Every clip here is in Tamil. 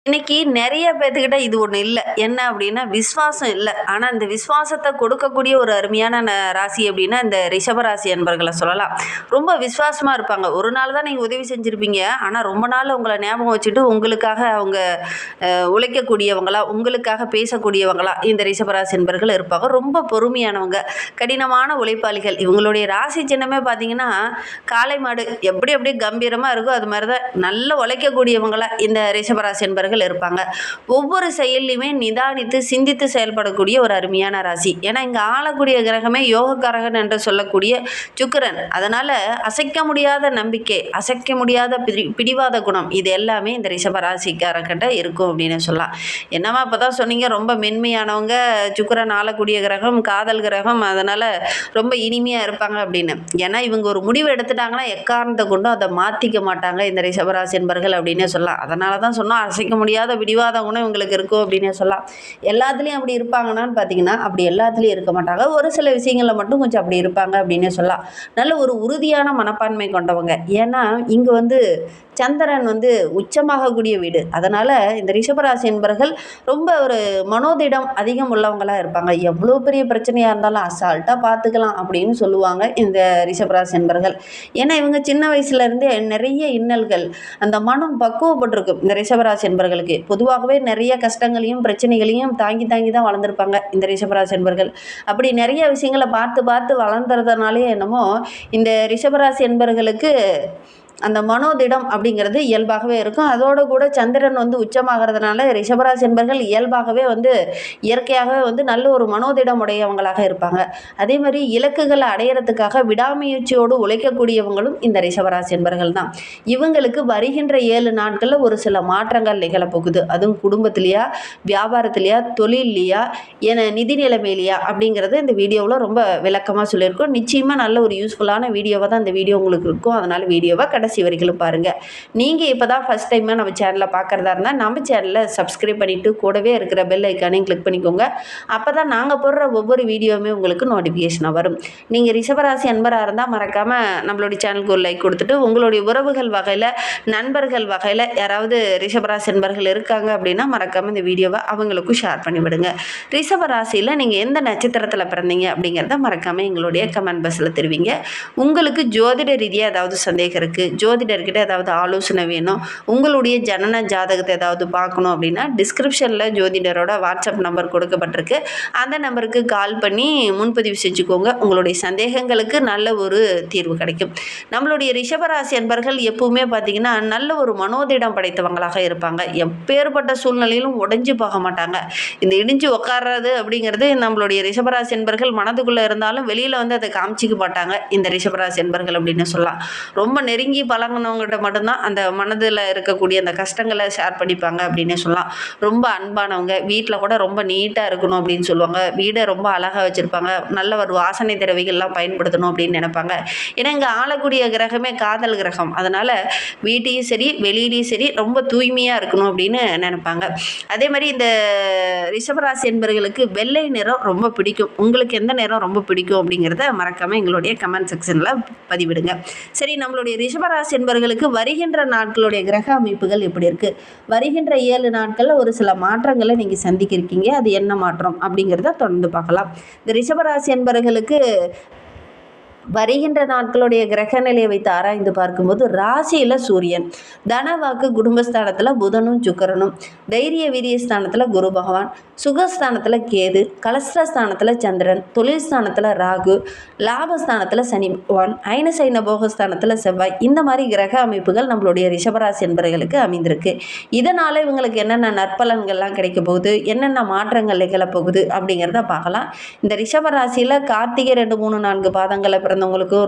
இன்னைக்கு நிறைய பேத்துக்கிட்ட இது ஒன்று இல்லை. என்ன அப்படின்னா விஸ்வாசம் இல்லை. ஆனால் இந்த விஸ்வாசத்தை கொடுக்கக்கூடிய ஒரு அருமையான ராசி அப்படின்னா இந்த ரிஷப ராசி அன்பர்களை சொல்லலாம். ரொம்ப விசுவாசமாக இருப்பாங்க. ஒரு நாள் தான் நீங்கள் உதவி செஞ்சுருப்பீங்க. ஆனால் ரொம்ப நாள் உங்களை ஞாபகம் வச்சுட்டு உங்களுக்காக அவங்க உழைக்கக்கூடியவங்களா, உங்களுக்காக பேசக்கூடியவங்களா இந்த ரிஷபராசி அன்பர்கள் இருப்பாங்க. ரொம்ப பொறுமையானவங்க, கடினமான உழைப்பாளிகள். இவங்களுடைய ராசி சின்னமே பார்த்தீங்கன்னா காளை மாடு எப்படி அப்படியே கம்பீரமாக இருக்கோ அது மாதிரி தான் நல்ல உழைக்கக்கூடியவங்களா இந்த ரிஷபராசி அன்பர்கள் இருப்பாங்க. ஒவ்வொரு செயல்லையுமே நிதானித்து சிந்தித்து செயல்படக்கூடிய ஒரு அருமையான ராசி. ஏன்னா இங்க ஆளக்கூடிய கிரகமே யோகக்காரகன் என்று சொல்லக்கூடிய சுக்கிரன். அதனால அசைக்க முடியாத நம்பிக்கை, அசைக்க முடியாத பிடிவாத குணம், இது எல்லாமே இந்த ரிஷப ராசிக்காரர்கிட்ட இருக்கும் அப்படின்னு சொல்லலாம். என்னமா இப்பதான் சொன்னீங்க ரொம்ப மென்மையானவங்க, சுக்கிரன் ஆளக்கூடிய கிரகம், காதல் கிரகம், அதனால ரொம்ப இனிமையா இருப்பாங்க அப்படின்னு. ஏன்னா இவங்க ஒரு முடிவு எடுத்துட்டாங்கன்னா எக்காரணத்தை கொண்டும் அதை மாத்திக்க மாட்டாங்க இந்த ரிஷபராசி என்பர்கள் அப்படின்னு சொல்லலாம். அதனாலதான் சொன்னா அசைக்க முடியாத பிடிவாத குணம் இவங்களுக்கு இருக்கும் அப்படின்னு சொல்லலாம். எல்லாத்துலேயும் அப்படி இருப்பாங்கன்னான்னு பார்த்தீங்கன்னா அப்படி எல்லாத்துலேயும் இருக்க மாட்டாங்க. ஒரு சில விஷயங்களில் மட்டும் கொஞ்சம் அப்படி இருப்பாங்க அப்படின்னு சொல்லலாம். நல்ல ஒரு உறுதியான மனப்பான்மை கொண்டவங்க. ஏன்னா இங்கே சந்திரன் உச்சமாகக்கூடிய வீடு. அதனால் இந்த ரிஷபராசி என்பர்கள் ரொம்ப ஒரு மனோதிடம் அதிகம் உள்ளவங்களாக இருப்பாங்க. எவ்வளோ பெரிய பிரச்சனையாக இருந்தாலும் அசால்ட்டாக பார்த்துக்கலாம் அப்படின்னு சொல்லுவாங்க இந்த ரிஷபராசி என்பர்கள். ஏன்னா இவங்க சின்ன வயசுலேருந்தே நிறைய இன்னல்கள், அந்த மனம் பக்குவப்பட்டிருக்கும் இந்த ரிஷபராசி என்பர்களுக்கு. பொதுவாகவே நிறைய கஷ்டங்களையும் பிரச்சனைகளையும் தாங்கி தாங்கி தான் வளர்ந்துருப்பாங்க இந்த ரிஷபராசி என்பர்கள். அப்படி நிறைய விஷயங்களை பார்த்து பார்த்து வளர்ந்துறதுனாலே என்னமோ இந்த ரிஷபராசி என்பர்களுக்கு அந்த மனோதிடம் அப்படிங்கிறது இயல்பாகவே இருக்கும். அதோடு கூட சந்திரன் உச்சமாகிறதுனால ரிஷபராசி என்பர்கள் இயல்பாகவே இயற்கையாகவே நல்ல ஒரு மனோதிடம் உடையவங்களாக இருப்பாங்க. அதே மாதிரி இலக்குகளை அடையிறதுக்காக விடாமுயற்சியோடு உழைக்கக்கூடியவங்களும் இந்த ரிஷபராசி என்பர்கள் தான். இவங்களுக்கு வருகின்ற 7 நாட்களில் ஒரு சில மாற்றங்கள் நிகழப்போகுது. அதுவும் குடும்பத்திலையா, வியாபாரத்திலையா, தொழிலையா, நிதி நிலைமையிலையா அப்படிங்கிறது இந்த வீடியோவில் ரொம்ப விளக்கமாக சொல்லியிருக்கோம். நிச்சயமாக நல்ல ஒரு யூஸ்ஃபுல்லான வீடியோவாக தான் இந்த வீடியோ உங்களுக்கு இருக்கும். அதனால் வீடியோவை கடைசி வரைக்கும் பாருங்க. நீங்க இப்பதான் ஃபர்ஸ்ட் டைம் நம்ம சேனலை பார்க்கறதா இருந்தா நம்ம சேனலை சப்ஸ்கிரைப் பண்ணிட்டு கூடவே இருக்கிற பெல் ஐக்கானையும் கிளிக் பண்ணிக்கோங்க. அப்பதான் நாங்க போடுற ஒவ்வொரு வீடியோவுமே உங்களுக்கு நோட்டிபிகேஷனா வரும். நீங்க ரிஷபராசி அன்பரா இருந்தா மறக்காம நம்மளுடைய சேனலுக்கு ஒரு லைக் கொடுத்துட்டு உங்களுடைய உறவுகள் வகையில, நண்பர்கள் வகையில யாராவது ரிஷபராசி அன்பர்கள் இருக்காங்க அப்படின்னா மறக்காம இந்த வீடியோவை அவங்களுக்கும் ஷேர் பண்ணி விடுங்க. ரிஷபராசியில நீங்க எந்த நட்சத்திரத்துல பிறந்தீங்க அப்படிங்கிறத மறக்காம எங்களுடைய கமெண்ட் பாக்ஸ்ல தெரிவிங்க. உங்களுக்கு ஜோதிட ரீதியாக ஏதாவது சந்தேகம் இருக்கு, ஜோதிடர்கிட்ட ஏதாவது ஆலோசனை வேணும், உங்களுடைய ஜனன ஜாதகத்தை ஏதாவது பார்க்கணும் அப்படின்னா டிஸ்கிரிப்ஷனில் ஜோதிடரோட வாட்ஸ்அப் நம்பர் கொடுக்கப்பட்டிருக்கு. அந்த நம்பருக்கு கால் பண்ணி முன்பதிவு செஞ்சுக்கோங்க. உங்களுடைய சந்தேகங்களுக்கு நல்ல ஒரு தீர்வு கிடைக்கும். நம்மளுடைய ரிஷபராசி அன்பர்கள் எப்பவுமே பார்த்தீங்கன்னா நல்ல ஒரு மனோதிடம் படைத்தவங்களாக இருப்பாங்க. எப்பேற்பட்ட சூழ்நிலையிலும் உடைஞ்சு போக மாட்டாங்க. இந்த இடிஞ்சு உட்கார்றது அப்படிங்கிறது நம்மளுடைய ரிஷபராசி அன்பர்கள் மனதுக்குள்ளே இருந்தாலும் வெளியில் அதை காமிச்சிக்க மாட்டாங்க இந்த ரிஷபராசி அன்பர்கள் அப்படின்னு சொல்லலாம். ரொம்ப நெருங்கி பழங்கினவங்ககிட்ட மட்டும்தான் அந்த மனதில் இருக்கக்கூடிய அந்த கஷ்டங்களை ஷேர் பண்ணிப்பாங்க அப்படின்னே சொல்லலாம். ரொம்ப அன்பானவங்க, வீட்டில் கூட ரொம்ப நீட்டாக இருக்கணும் அப்படின்னு சொல்லுவாங்க. வீடை ரொம்ப அழகாக வச்சுருப்பாங்க. நல்ல ஒரு வாசனை திரவிகள்லாம் பயன்படுத்தணும் அப்படின்னு நினைப்பாங்க. ஏன்னா இங்கே ஆளக்கூடிய கிரகமே காதல் கிரகம். அதனால் வீட்டையும் சரி வெளியிலையும் சரி ரொம்ப தூய்மையாக இருக்கணும் அப்படின்னு நினைப்பாங்க. அதே மாதிரி இந்த ரிஷபராசி என்பவர்களுக்கு வெள்ளை நிறம் ரொம்ப பிடிக்கும். உங்களுக்கு எந்த நிறம் ரொம்ப பிடிக்கும் அப்படிங்கிறத மறக்காமல் எங்களுடைய கமெண்ட் செக்ஷனில் பதிவிடுங்க. சரி, நம்மளுடைய ரிஷபராசி என்பவர்களுக்கு வருகின்ற நாட்களுடைய கிரக அமைப்புகள் எப்படி இருக்கு, வருகின்ற 7 நாட்களில் ஒரு சில மாற்றங்களை நீங்கள் சந்திக்க இருக்கீங்க. அது என்ன மாற்றம் அப்படிங்கிறத தொடர்ந்து பார்க்கலாம். இந்த ரிஷபராசி என்பவர்களுக்கு வருகின்ற நாட்களுடைய கிரக நிலையை வைத்து ஆராய்ந்து பார்க்கும்போது ராசியில் சூரியன், தனவாக்கு குடும்பஸ்தானத்தில் புதனும் சுக்கிரனும், தைரிய வீரிய ஸ்தானத்தில் குரு பகவான், சுகஸ்தானத்தில் கேது, கலஸ்திரஸ்தானத்தில் சந்திரன், தொழில் ஸ்தானத்தில் ராகு, லாபஸ்தானத்தில் சனி பகவான், ஐனசைன போகஸ்தானத்தில் செவ்வாய், இந்த மாதிரி கிரக அமைப்புகள் நம்மளுடைய ரிஷபராசி என்பவர்களுக்கு அமைந்திருக்கு. இதனால் இவங்களுக்கு என்னென்ன நற்பலன்கள்லாம் கிடைக்க போகுது, என்னென்ன மாற்றங்கள் நிகழப்போகுது அப்படிங்கிறத பார்க்கலாம். இந்த ரிஷபராசியில் கார்த்திகை 2, 3, 4 பாதங்களை பிறந்தவங்களுக்கும்,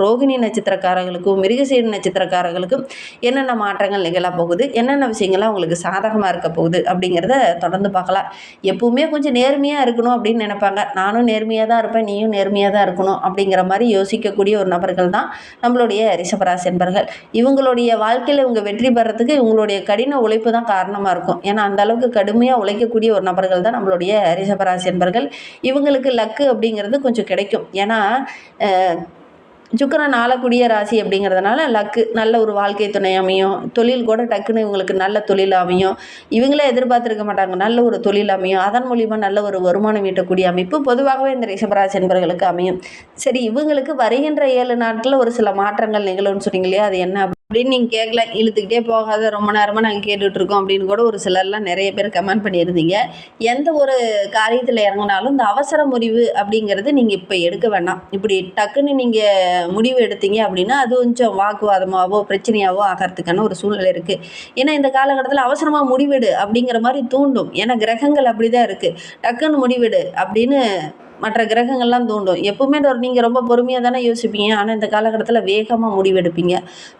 ரோகிணி நட்சத்திரக்காரர்களுக்கும், மிருகசீர நட்சத்திரக்காரர்களுக்கும் என்னென்ன மாற்றங்கள் நிகழப் போகுது, என்னென்ன விஷயங்கள்லாம் உங்களுக்கு சாதகமாக இருக்க போகுது அப்படிங்கிறத தொடர்ந்து பார்க்கலாம். எப்பவுமே கொஞ்சம் நேர்மையாக இருக்கணும் அப்படின்னு நினைப்பாங்க. நானும் நேர்மையாக தான் இருப்பேன், நீயும் நேர்மையாக தான் இருக்கணும் அப்படிங்கிற மாதிரி யோசிக்கக்கூடிய ஒரு நபர்கள் தான் நம்மளுடைய ரிஷபராசி என்பர்கள். இவங்களுடைய வாழ்க்கையில் இவங்க வெற்றி பெறத்துக்கு இவங்களுடைய கடின உழைப்பு தான் காரணமாக இருக்கும். ஏன்னா அந்த அளவுக்கு கடுமையாக உழைக்கக்கூடிய ஒரு நபர்கள் தான் நம்மளுடைய ரிஷபராசி என்பர்கள். இவங்களுக்கு லக்கு அப்படிங்கிறது கொஞ்சம் கிடைக்கும். ஏன்னா சுக்கிரன் ஆளக்கூடிய ராசி அப்படிங்கிறதுனால லக்கு, நல்ல ஒரு வாழ்க்கை துணை அமையும். தொழில் கூட டக்குன்னு இவங்களுக்கு நல்ல தொழில் அமையும். இவங்களே எதிர்பார்த்துருக்க மாட்டாங்க, நல்ல ஒரு தொழில் அமையும். அதன் மூலிமா நல்ல ஒரு வருமானம் ஈட்டக்கூடிய அமைப்பு பொதுவாகவே இந்த ரிஷபராசி என்பவர்களுக்கு அமையும். சரி, இவங்களுக்கு வருகின்ற 7 நாட்களில் ஒரு சில மாற்றங்கள் நிகழும்னு சொன்னீங்க இல்லையா, அது என்ன அப்படின்னு நீங்கள் கேட்கல. இழுத்துக்கிட்டே போகாத, ரொம்ப நேரமாக நாங்கள் கேட்டுட்ருக்கோம் அப்படின்னு கூட ஒரு சிலர்லாம் நிறைய பேர் கமெண்ட் பண்ணியிருந்தீங்க. எந்த ஒரு காரியத்தில் இறங்கினாலும் இந்த அவசர முடிவு அப்படிங்கிறது நீங்கள் இப்போ எடுக்க வேண்டாம். இப்படி டக்குன்னு நீங்கள் முடிவு எடுத்தீங்க அப்படின்னா அது கொஞ்சம் வாக்குவாதமாகவோ பிரச்சனையாகவோ ஆகிறதுக்கான ஒரு சூழ்நிலை இருக்குது. ஏன்னா இந்த காலகட்டத்தில் அவசரமாக முடிவெடு அப்படிங்கிற மாதிரி தூண்டும். ஏன்னா கிரகங்கள் அப்படி தான் இருக்குது. டக்குன்னு முடிவெடு அப்படின்னு மற்ற கிரகங்கள்லாம் தூண்டும். எப்பவுமே நீங்கள் ரொம்ப பொறுமையாக தானே யோசிப்பீங்க. ஆனால் இந்த காலகட்டத்தில் வேகமாக முடிவெடுப்பீங்க.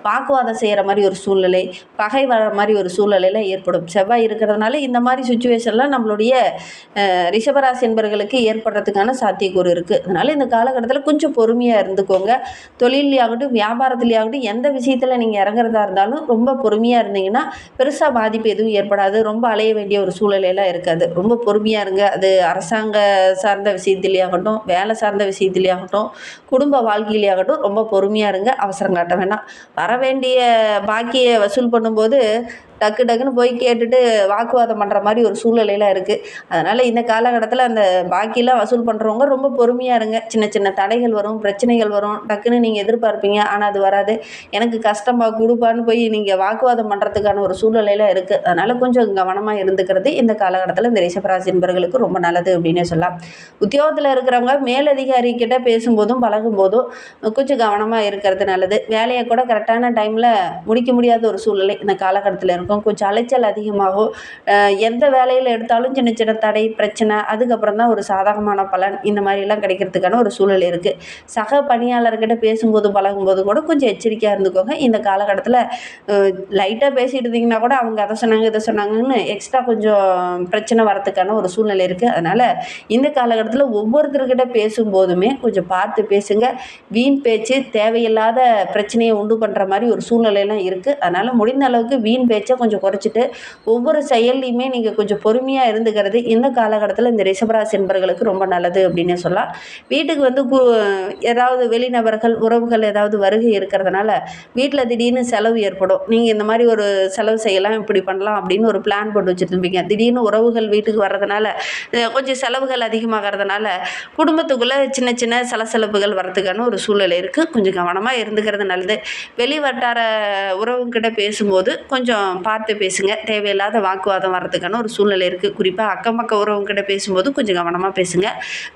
வாக்குவாதம் செய்கிற மாதிரி ஒரு சூழ்நிலை, பகை வர மாதிரி ஒரு சூழ்நிலையில் ஏற்படும். செவ்வாய் இருக்கிறதுனால இந்த மாதிரி சுச்சுவேஷன்லாம் நம்மளுடைய ரிஷபராசி என்பவர்களுக்கு ஏற்படுறதுக்கான சாத்தியக்கூறு இருக்குது. அதனால் இந்த காலகட்டத்தில் கொஞ்சம் பொறுமையாக இருந்துக்கோங்க. தொழிலையாகட்டும் வியாபாரத்துலையாகட்டும் எந்த விஷயத்தில் நீங்கள் இறங்குறதா இருந்தாலும் ரொம்ப பொறுமையாக இருந்தீங்கன்னா பெருசாக பாதிப்பு எதுவும் ஏற்படாது. ரொம்ப அலைய வேண்டிய ஒரு சூழ்நிலையெல்லாம் இருக்காது. ரொம்ப பொறுமையாக இருங்க. அது அரசாங்க சார்ந்த விஷயத்திலேயாகட்டும், வேலை சார்ந்த விஷயத்திலேயாகட்டும், குடும்ப வாழ்க்கையிலேயாகட்டும் ரொம்ப பொறுமையாக இருங்க. அவசரம் காட்ட வேண்டாம். வர வேண்டிய பாக்கியை வசூல் பண்ணும்போது டக்கு டக்குன்னு போய் கேட்டுட்டு வாக்குவாதம் பண்ணுற மாதிரி ஒரு சூழ்நிலையெல்லாம் இருக்குது. அதனால் இந்த காலகட்டத்தில் அந்த பாக்கியெல்லாம் வசூல் பண்ணுறவங்க ரொம்ப பொறுமையாக இருங்க. சின்ன சின்ன தடைகள் வரும், பிரச்சனைகள் வரும். டக்குன்னு நீங்கள் எதிர்பார்ப்பீங்க, ஆனால் அது வராது. எனக்கு கஷ்டமா கொடுப்பான்னு போய் நீங்கள் வாக்குவாதம் பண்ணுறதுக்கான ஒரு சூழ்நிலையில் இருக்குது. அதனால் கொஞ்சம் கவனமாக இருந்துக்கிறது இந்த காலகட்டத்தில் இந்த ரிஷபராசி என்பவர்களுக்கு ரொம்ப நல்லது அப்படின்னே சொல்லலாம். உத்தியோகத்தில் இருக்கிறவங்க மேலதிகாரி கிட்ட பேசும்போதும் பழகும்போதும் கொஞ்சம் கவனமாக இருக்கிறது நல்லது. வேலையை கூட கரெக்டான டைமில் முடிக்க முடியாத ஒரு சூழ்நிலை இந்த காலகட்டத்தில் இருக்கும். கொஞ்சம் அலைச்சல் அதிகமாகும். எந்த வேலையில் எடுத்தாலும் சின்ன சின்ன தடை பிரச்சனை, அதுக்கப்புறம் தான் ஒரு சாதகமான பலன் இந்த மாதிரிலாம் கிடைக்கிறதுக்கான ஒரு சூழல் இருக்குது. சக பணியாளர்கிட்ட பேசும்போது பழகும்போது கூட கொஞ்சம் எச்சரிக்கையாக இருந்துக்கோங்க. இந்த காலகட்டத்தில் லைட்டாக பேசிட்டு இருந்தீங்கன்னா கூட அவங்க அதை சொன்னாங்க இதை சொன்னாங்கன்னு எக்ஸ்ட்ரா கொஞ்சம் பிரச்சனை வரத்துக்கான ஒரு சூழ்நிலை இருக்குது. அதனால் இந்த காலகட்டத்தில் ஒவ்வொருத்தர்கிட்ட பேசும்போதுமே கொஞ்சம் பார்த்து பேசுங்க. வீண் பேச்சு தேவையில்லாத பிரச்சனையை உண்டு பண்ணுற மாதிரி ஒரு சூழ்நிலையெல்லாம் இருக்குது. அதனால் முடிந்த அளவுக்கு வீண் பேச்சை கொஞ்சம் குறைச்சிட்டு ஒவ்வொரு செயல்லையுமே நீங்கள் கொஞ்சம் பொறுமையாக இருந்துக்கிறது இந்த காலகட்டத்தில் இந்த ரிஷபராசி என்பவர்களுக்கு ரொம்ப நல்லது அப்படின்னே சொல்லலாம். வீட்டுக்கு வந்து ஏதாவது வெளிநபர்கள் உறவுகள் ஏதாவது வருகை இருக்கிறதுனால வீட்டில் திடீர்னு செலவு ஏற்படும். நீங்கள் இந்த மாதிரி ஒரு செலவு செய்யலாம், இப்படி பண்ணலாம் அப்படின்னு ஒரு பிளான் போட்டு வச்சுருப்பீங்க. திடீர்னு உறவுகள் வீட்டுக்கு வர்றதுனால கொஞ்சம் செலவுகள் அதிகமாகிறதுனால குடும்பத்துக்குள்ளே சின்ன சின்ன சலசலப்புகள் வரதுக்கான ஒரு சூழ்நிலை இருக்குது. கொஞ்சம் கவனமாக இருந்துக்கிறது நல்லது. வெளி வட்டார உறவுகிட்ட பேசும்போது கொஞ்சம் பார்த்து பேசுங்க. தேவையில்லாத வாக்குவாதம் வர்றதுக்கான ஒரு சூழ்நிலை இருக்குது. குறிப்பாக அக்கம் பக்கம் உறவுகிட்ட பேசும்போது கொஞ்சம் கவனமாக பேசுங்க.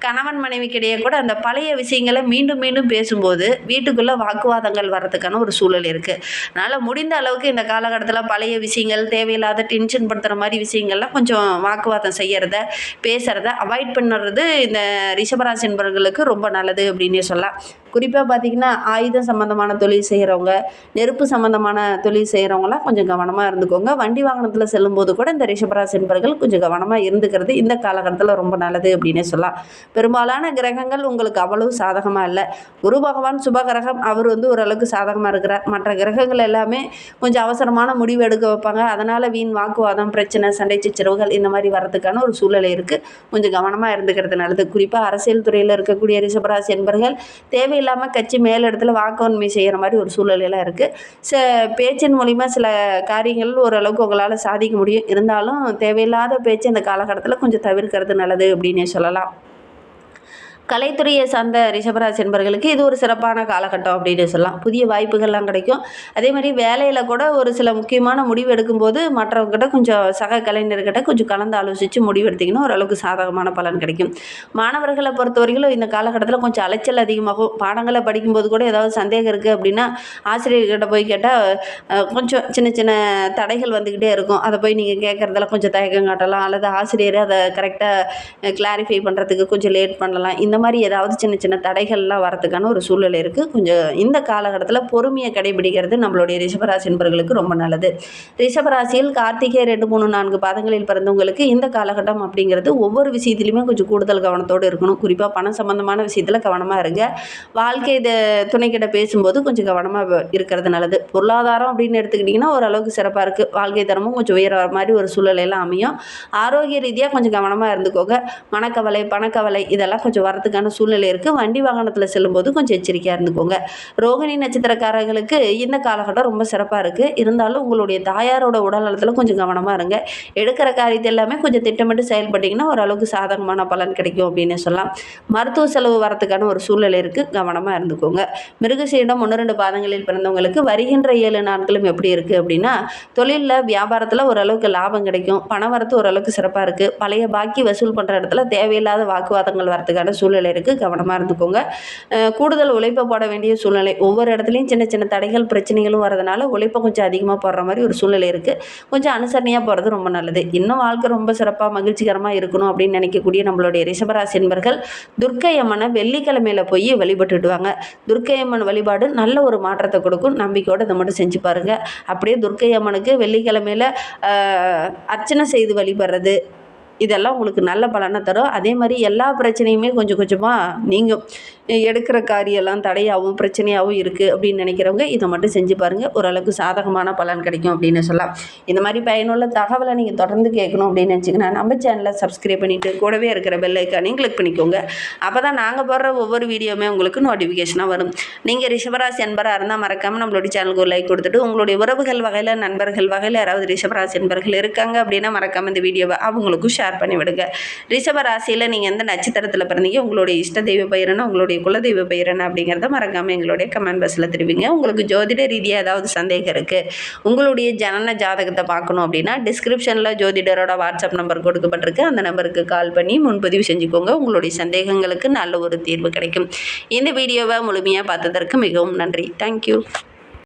கணவன் மனைவிக்கிடையே கூட அந்த பழைய விஷயங்களை மீண்டும் மீண்டும் பேசும்போது வீட்டுக்குள்ளே வாக்குவாதங்கள் வர்றதுக்கான ஒரு சூழல் இருக்குது. அதனால் முடிந்த அளவுக்கு இந்த காலகட்டத்தில் பழைய விஷயங்கள் தேவையில்லாத டென்ஷன் படுத்துகிற மாதிரி விஷயங்கள்லாம் கொஞ்சம் வாக்குவாதம் செய்கிறத பேசுகிறத அவாய்ட் பண்ணுறது இந்த ரிஷபராசி என்பவர்களுக்கு ரொம்ப நல்லது அப்படின்னே சொல்லலாம். குறிப்பாக பார்த்திங்கன்னா ஆயுதம் சம்மந்தமான தொழில் செய்கிறவங்க, நெருப்பு சம்மந்தமான தொழில் செய்கிறவங்களாம் கொஞ்சம் கவனமாக இருந்துக்கோங்க. வண்டி வாகனத்தில் செல்லும்போது கூட இந்த ரிஷபராசி என்பவர்கள் கொஞ்சம் கவனமாக இருந்துக்கிறது இந்த காலகட்டத்தில் ரொம்ப நல்லது அப்படின்னே சொல்லலாம். பெரும்பாலான கிரகங்கள் உங்களுக்கு அவ்வளவு சாதகமாக இல்லை. குரு பகவான் சுபகிரகம், அவர் வந்து ஓரளவுக்கு சாதகமாக இருக்கிறார். மற்ற கிரகங்கள் எல்லாமே கொஞ்சம் அவசரமான முடிவு எடுக்க வைப்பாங்க. அதனால் வீண் வாக்குவாதம் பிரச்சனை சண்டை சச்சரவுகள் இந்த மாதிரி வரதுக்கான ஒரு சூழ்நிலை இருக்குது. கொஞ்சம் கவனமாக இருந்துக்கிறது நல்லது. குறிப்பாக அரசியல் துறையில் இருக்கக்கூடிய ரிஷபராசி என்பவர்கள் தேவையில்லாமல் கட்சி மேலிடத்துல வாக்குவன்மை செய்கிற மாதிரி ஒரு சூழ்நிலையெல்லாம் இருக்குது. பேச்சின் மூலிமா சில காரியங்கள் ஓரளவுக்கு உங்களால் சாதிக்க முடியும். இருந்தாலும் தேவையில்லாத பேச்சு இந்த காலகட்டத்தில் கொஞ்சம் தவிர்க்கிறது நல்லது அப்படின்னே சொல்லலாம். கலைத்துறையை சார்ந்த ரிஷபராசி என்பவர்களுக்கு இது ஒரு சிறப்பான காலகட்டம் அப்படின்னு சொல்லலாம். புதிய வாய்ப்புகள்லாம் கிடைக்கும். அதே மாதிரி வேலையில் கூட ஒரு சில முக்கியமான முடிவு எடுக்கும்போது மற்றவங்ககிட்ட கொஞ்சம் சக கலைஞர்கிட்ட கொஞ்சம் கலந்து ஆலோசித்து முடிவு எடுத்திங்கன்னா ஓரளவுக்கு சாதகமான பலன் கிடைக்கும். மாணவர்களை பொறுத்தவரைக்கும் இந்த காலகட்டத்தில் கொஞ்சம் அலைச்சல் அதிகமாகும். பாடங்களை படிக்கும்போது கூட ஏதாவது சந்தேகம் இருக்குது அப்படின்னா ஆசிரியர்கிட்ட போய் கேட்டால் கொஞ்சம் சின்ன சின்ன தடைகள் வந்துக்கிட்டே இருக்கும். அதை போய் நீங்கள் கேட்குறதுல கொஞ்சம் தயக்கம் காட்டலாம், அல்லது ஆசிரியரை அதை கரெக்டாக கிளாரிஃபை பண்ணுறதுக்கு கொஞ்சம் லேட் பண்ணலாம். இந்த மாதிரி ஏதாவது சின்ன சின்ன தடைகள்லாம் வரதுக்கான ஒரு சூழ்நிலை இருக்குது. கொஞ்சம் இந்த காலகட்டத்தில் பொறுமையை கடைபிடிக்கிறது நம்மளுடைய ரிஷபராசி என்பவர்களுக்கு ரொம்ப நல்லது. ரிஷபராசியில் கார்த்திகை 2, 3, 4 பாதங்களில் பிறந்தவங்களுக்கு இந்த காலகட்டம் அப்படிங்கிறது ஒவ்வொரு விஷயத்துலையுமே கொஞ்சம் கூடுதல் கவனத்தோடு இருக்கணும். குறிப்பாக பணம் சம்பந்தமான விஷயத்தில் கவனமாக இருங்க. வாழ்க்கை துணைக்கிட்ட பேசும்போது கொஞ்சம் கவனமாக இருக்கிறது நல்லது. பொருளாதாரம் அப்படின்னு எடுத்துக்கிட்டிங்கன்னா ஓரளவுக்கு சிறப்பாக இருக்குது. வாழ்க்கை தரமும் கொஞ்சம் உயர மாதிரி ஒரு சூழ்நிலையெல்லாம் அமையும். ஆரோக்கிய ரீதியாக கொஞ்சம் கவனமாக இருந்துக்கோங்க. மனக்கவலை பணக்கவலை இதெல்லாம் கொஞ்சம் வரது வரத்துக்கான சூழ்நிலை இருக்குது. வண்டி வாகனத்தில் செல்லும்போது கொஞ்சம் எச்சரிக்கையாக இருந்துக்கோங்க. ரோகிணி நட்சத்திரக்காரர்களுக்கு இந்த காலகட்டம் ரொம்ப சிறப்பாக இருக்குது. இருந்தாலும் உங்களுடைய தாயாரோட உடல் நலத்தில் கொஞ்சம் கவனமாக இருங்க. எடுக்கிற காரியத்தை எல்லாமே கொஞ்சம் திட்டமிட்டு செயல்பட்டிங்கன்னா ஓரளவுக்கு சாதகமான பலன் கிடைக்கும் அப்படின்னு சொல்லலாம். மருத்துவ செலவு வரத்துக்கான ஒரு சூழ்நிலை இருக்குது, கவனமாக இருந்துக்கோங்க. மிருகசீரிடம் 1-2 பாதங்களில் பிறந்தவங்களுக்கு வருகின்ற 7 நாட்களும் எப்படி இருக்குது அப்படின்னா, தொழிலில் வியாபாரத்தில் ஓரளவுக்கு லாபம் கிடைக்கும். பண வரத்து ஓரளவுக்கு சிறப்பாக இருக்குது. பழைய பாக்கி வசூல் பண்ணுற இடத்துல தேவையில்லாத வாக்குவாதங்கள் வரத்துக்கான சூழ்நிலை இருக்குது, கவனமாக இருந்துக்கோங்க. கூடுதல் உழைப்பை போட வேண்டிய சூழ்நிலை. ஒவ்வொரு இடத்துலையும் சின்ன சின்ன தடைகள் பிரச்சனைகளும் வரதுனால உழைப்பை கொஞ்சம் அதிகமாக போடுற மாதிரி ஒரு சூழ்நிலை இருக்குது. கொஞ்சம் அனுசரணையாக போகிறது ரொம்ப நல்லது. இன்னும் வாழ்க்கை ரொம்ப சிறப்பாக மகிழ்ச்சிகரமாக இருக்கணும் அப்படின்னு நினைக்கக்கூடிய நம்மளுடைய ரிஷபராசி என்பர்கள் துர்க்கை அம்மனை வெள்ளிக்கிழமையில போய் வழிபட்டுட்டு வாங்க. துர்க்கை அம்மன் வழிபாடு நல்ல ஒரு மாற்றத்தை கொடுக்கும். நம்பிக்கையோடு இதை மட்டும் செஞ்சு பாருங்கள். அப்படியே துர்க்கை அம்மனுக்கு வெள்ளிக்கிழமையில அர்ச்சனை செய்து வழிபடுறது இதெல்லாம் உங்களுக்கு நல்ல பலனை தரும். அதே மாதிரி எல்லா பிரச்சனையுமே கொஞ்சம் கொஞ்சமாக நீங்கள் எடுக்கிற காரியெல்லாம் தடையாகவும் பிரச்சனையாகவும் இருக்குது அப்படின்னு நினைக்கிறவங்க இதை மட்டும் செஞ்சு பாருங்கள். ஓரளவுக்கு சாதகமான பலன் கிடைக்கும் அப்படின்னு சொல்லலாம். இந்த மாதிரி பயனுள்ள தகவலை நீங்கள் தொடர்ந்து கேட்கணும் அப்படின்னு நினச்சிங்கன்னா நம்ம சேனலை சப்ஸ்கிரைப் பண்ணிவிட்டு கூடவே இருக்கிற பெல் ஐக்கானையும் கிளிக் பண்ணிக்கோங்க. அப்போ தான் நாங்கள் போடுற ஒவ்வொரு வீடியோவுமே உங்களுக்கு நோட்டிஃபிகேஷனாக வரும். நீங்கள் ரிஷபராசி என்பராக இருந்தால் மறக்காமல் நம்மளுடைய சேனலுக்கு ஒரு லைக் கொடுத்துட்டு உங்களுடைய உறவுகள் வகையில் நண்பர்கள் வகையில் யாராவது ரிஷபராசி என்பர்கள் இருக்காங்க அப்படின்னா மறக்காமல் இந்த வீடியோவை அவங்களுக்கும் ஷேர் பண்ணி விடுங்க. ரிஷபராசியில் நீங்கள் எந்த நட்சத்திரத்தில் பிறந்தீங்க, உங்களுடைய இஷ்ட தெய்வ பெயர்னா உங்களுடைய குலதெய்வ பெயர் என்ன அப்படிங்கிறத மறக்காமல் எங்களுடைய கமெண்ட் பாக்ஸில் தெரிவிங்க. உங்களுக்கு ஜோதிட ரீதியாக ஏதாவது சந்தேகம் இருக்குது, உங்களுடைய ஜனன ஜாதகத்தை பார்க்கணும் அப்படின்னா டிஸ்கிரிப்ஷனில் ஜோதிடரோட வாட்ஸ்அப் நம்பர் கொடுக்கப்பட்டிருக்கு. அந்த நம்பருக்கு கால் பண்ணி முன்பதிவு செஞ்சுக்கோங்க. உங்களுடைய சந்தேகங்களுக்கு நல்ல ஒரு தீர்வு கிடைக்கும். இந்த வீடியோவை முழுமையாக பார்த்ததற்கு மிகவும் நன்றி. தேங்க்யூ.